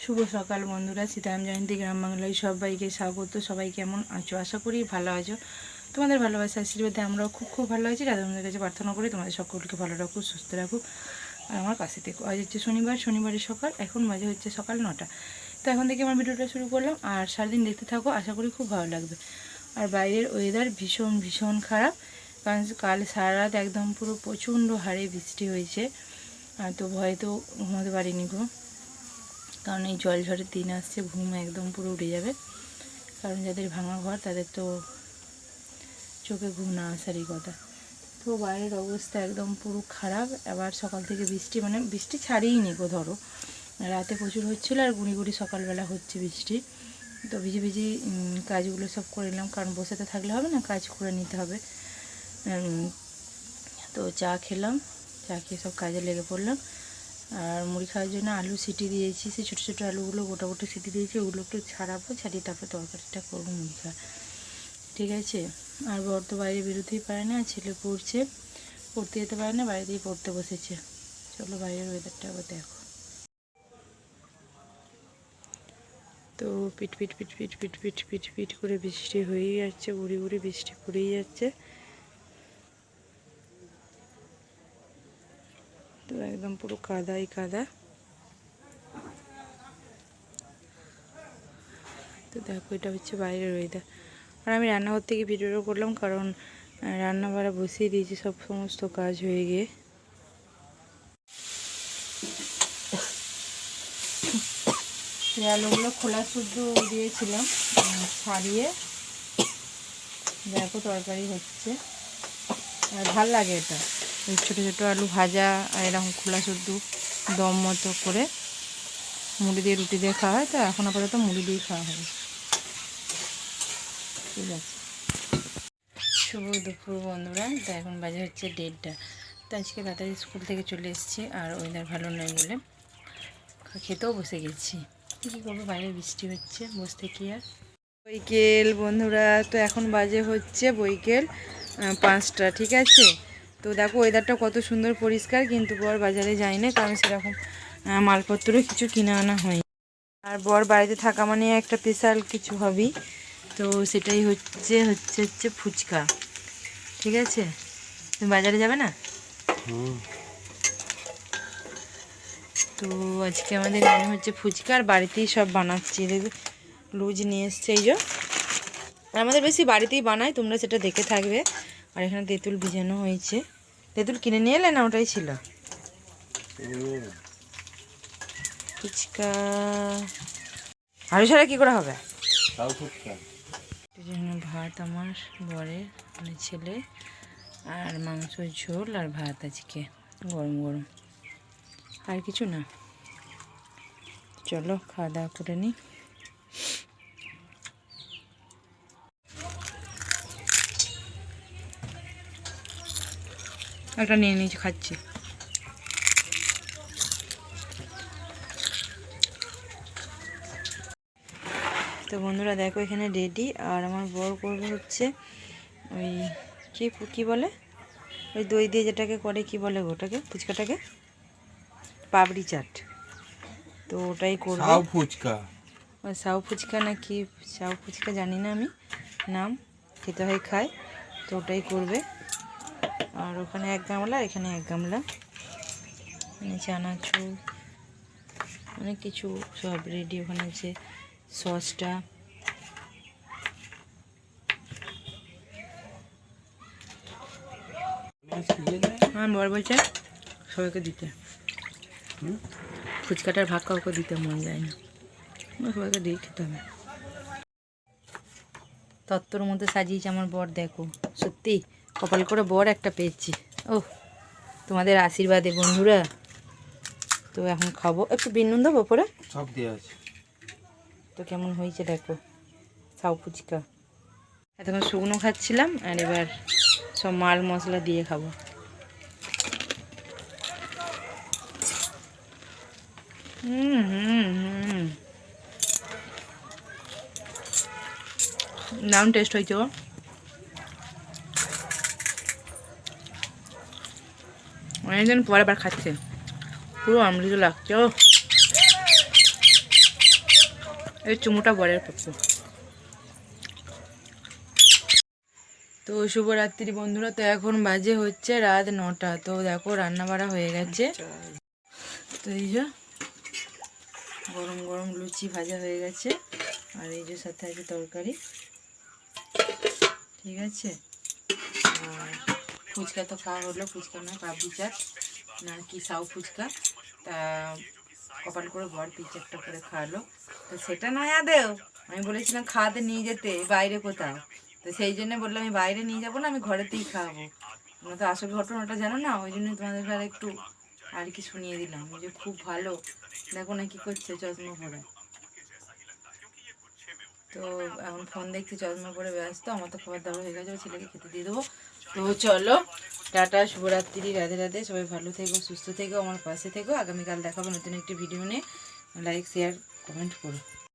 শুভ সকাল বন্ধুরা, সীতারাম জয়ন্তী গ্রাম বাংলায় সবাইকে স্বাগত। সবাই কেমন আছো? আশা করি ভালো আছো। তোমাদের ভালোবাসা আশীর্বাদে আমরাও খুব ভালো আছি। রাধামন্দির কাছে প্রার্থনা করি তোমাদের সকলকে ভালো রাখুক, সুস্থ রাখুক আর আমার পাশে থেকো। আজ হচ্ছে শনিবারের সকাল, এখন বাজে হচ্ছে সকাল 9টা। তো এখন থেকে আমার ভিডিওটা শুরু করলাম, আর সারাদিন দেখতে থাকো, আশা করি খুব ভালো লাগবে। আর বাইরের ওয়েদার ভীষণ খারাপ, কারণ কাল সারা রাত একদম পুরো প্রচণ্ড হারে বৃষ্টি হয়েছে। তো ভয়ে তো ঘুমাতে পারিনি গো, কারণ এই জল ঝড়ের দিন আসছে, ঘুম একদম পুরো উড়ে যাবে। কারণ যাদের ভাঙা ঘর তাদের তো চোখে ঘুম না আসারই কথা। তো বাইরের অবস্থা একদম পুরো খারাপ। আবার সকাল থেকে বৃষ্টি, মানে বৃষ্টি ছাড়িয়েই গো, ধরো রাতে প্রচুর হচ্ছিলো আর গুঁড়ি সকালবেলা হচ্ছে বৃষ্টি। তো ভিজে কাজগুলো সব করে নিলাম, কারণ বসে তো থাকলে হবে না, কাজ করে নিতে হবে। তো চা খেলাম, চা খেয়ে সব কাজে লেগে পড়লাম। আর মুড়ি খাওয়ার জন্য আলু সিটি দিয়েছি, সেই ছোটো ছোটো আলুগুলো গোটা সিটি দিয়েছি, ওগুলো একটু ছাড়িয়ে তারপরে তরকারিটা করবো মুড়ি খাওয়া, ঠিক আছে। আর বর তো বাইরে বেরোতেই পারে না, ছেলে পড়তে যেতে পারে না, বাইরেতেই পড়তে বসেছে। চলো বাইরের ওয়েদারটা আবার দেখো। তো পিট করে বৃষ্টি হয়েই যাচ্ছে, গুড়ি বৃষ্টি পড়েই যাচ্ছে। তো একদম পুরো কাদাই কাদা। তো দেখো, এটা হচ্ছে বাইরের ওয়েদার। আর আমি রান্নাঘর থেকে ভিডিওটা করলাম, কারণ রান্না বাড়া বসিয়ে দিয়েছি, সমস্ত কাজ হয়ে গিয়ে। আলুগুলো খোলা শুদ্ধ দিয়েছিলাম, ছাড়িয়ে দেখো তরকারি হচ্ছে। আর ভাল লাগে এটা, ওই ছোটো ছোটো আলু ভাজা আর এরকম খোলা শুদ্ধ দম মতো করে মুড়ি দিয়ে রুটি দিয়ে খাওয়া হয়। তো এখন আপাতত মুড়ি দিয়ে খাওয়া হবে, ঠিক আছে। শুভ দুপুর বন্ধুরা। তো এখন বাজে হচ্ছে 1:30। তো আজকে তাড়াতাড়ি স্কুল থেকে চলে এসেছি, আর ওয়েদার ভালো নয় বলে খেতেও বসে গেছি। কী করবো, বাইরে বৃষ্টি হচ্ছে, বসতে কি আর। বৈকেল বন্ধুরা, তো এখন বাজে হচ্ছে বৈকেল 5টা, ঠিক আছে। তো দেখো ওয়েদারটা কত সুন্দর পরিষ্কার, কিন্তু বর বাজারে যায় না, কারণ সেরকম মালপত্র কিছু কিনে আনা হয়। আর বর বাড়িতে থাকা মানে একটা স্পেশাল কিছু হবেই। তো সেটাই হচ্ছে ফুচকা, ঠিক আছে। তুমি বাজারে যাবে না? তো আজকে আমাদের মনে হচ্ছে ফুচকা, আর বাড়িতেই সব বানাচ্ছি। দেখবে লুজ নিয়ে এসছে, এই যে আমাদের বেশি বাড়িতেই বানাই, তোমরা সেটা দেখে থাকবে। আর এখানে তেঁতুল ভিজানো হয়েছে। তেঁতুল কিনে নিয়ে এলে না? ওটাই ছিল ফুচকা। আরো ছাড়া কি করে হবে? ভাত আমার বরের, মানে ছেলে, আর মাংস ঝোল আর ভাত আজকে গরম। আর কিছু না। চলো খাওয়া দাওয়া করে নিই। একটা নিয়ে নিয়েছি, খাচ্ছি। তো বন্ধুরা দেখো, এখানে রেডি। আর আমার বর করবে হচ্ছে ওই কি বলে, ওই দই দিয়ে যেটাকে করে, কি বলে ওটাকে, ফুচকাটাকে পাপড়ি চাট। তো ওটাই করবে। সাউ ফুচকা না কি, সাউ ফুচকা জানি না আমি নাম, খেতে হয় খায়। তো ওটাই করবে। আর ওখানে 1 গামলা, এখানে 1 গামলা, মানে চানাচুর অনেক কিছু সব রেডি। ওখানে আছে সসটা। আমার বর বলছে সবাইকে দিতে, ফুচকাটার ভাগ কাউকে দিতে মন যায় না, সবাইকে দিয়ে খেতে হবে। তত্ত্বর মধ্যে সাজিয়েছে আমার বর, দেখো সত্যি কপাল করে বর একটা পেয়েছি। ও তোমাদের আশীর্বাদে বন্ধুরা। তো এখন খাবো, একটু বিনুন দেবো পরে, সব দেওয়া আছে। তো কেমন হয়েছে দেখো সাউ ফুচকা। এতক্ষণ শুকনো খাচ্ছিলাম, আর এবার সব মাল মশলা দিয়ে খাবো। দারুণ টেস্ট হয়েছে। অনেকদিন পরে আবার খাচ্ছে, পুরো অমৃত লাগছে। এই চুমুটা বরের পক্ষে। তো শুভরাত্রি বন্ধুরা। তো এখন বাজে হচ্ছে রাত 9টা। তো দেখো রান্না বাড়া হয়ে গেছে। তো এই যে গরম গরম লুচি ভাজা হয়ে গেছে, আর এই যে সাথে আছে তরকারি, ঠিক আছে। আর ফুচকা তো খাওয়া হলো, ফুচকা না পাবলি চাট না কি সাউ ফুচকা। তা কপাল করে বর পিচারটা করে খাওয়ালো। তো সেটা নয় আদেও, আমি বলেছিলাম খাওয়াতে নিয়ে যেতে বাইরে কোথাও, তো সেই জন্য বললাম আমি বাইরে নিয়ে যাবো না, আমি ঘরেতেই খাওয়াবো। তোমরা তো আসল ঘটনাটা জানো না, ওই জন্য তোমাদের আর একটু আর কি শুনিয়ে দিলাম যে খুব ভালো। দেখো না কি করছে চশমা পরে। তো এখন ফোন দেখতে চশমা পরে ব্যস্ত। আমার তো খাবার দাবার হয়ে গেছে, ছেলেকে খেতে দিয়ে দেবো। তো চলো টাটা, শুভরাত্রি, রাধে রাধে। সবাই ভালো থেকো, সুস্থ থেকো, আমার পাশে থেকো। আগামীকাল দেখাবো নতুন একটি ভিডিও নিয়ে। লাইক শেয়ার কমেন্ট করো।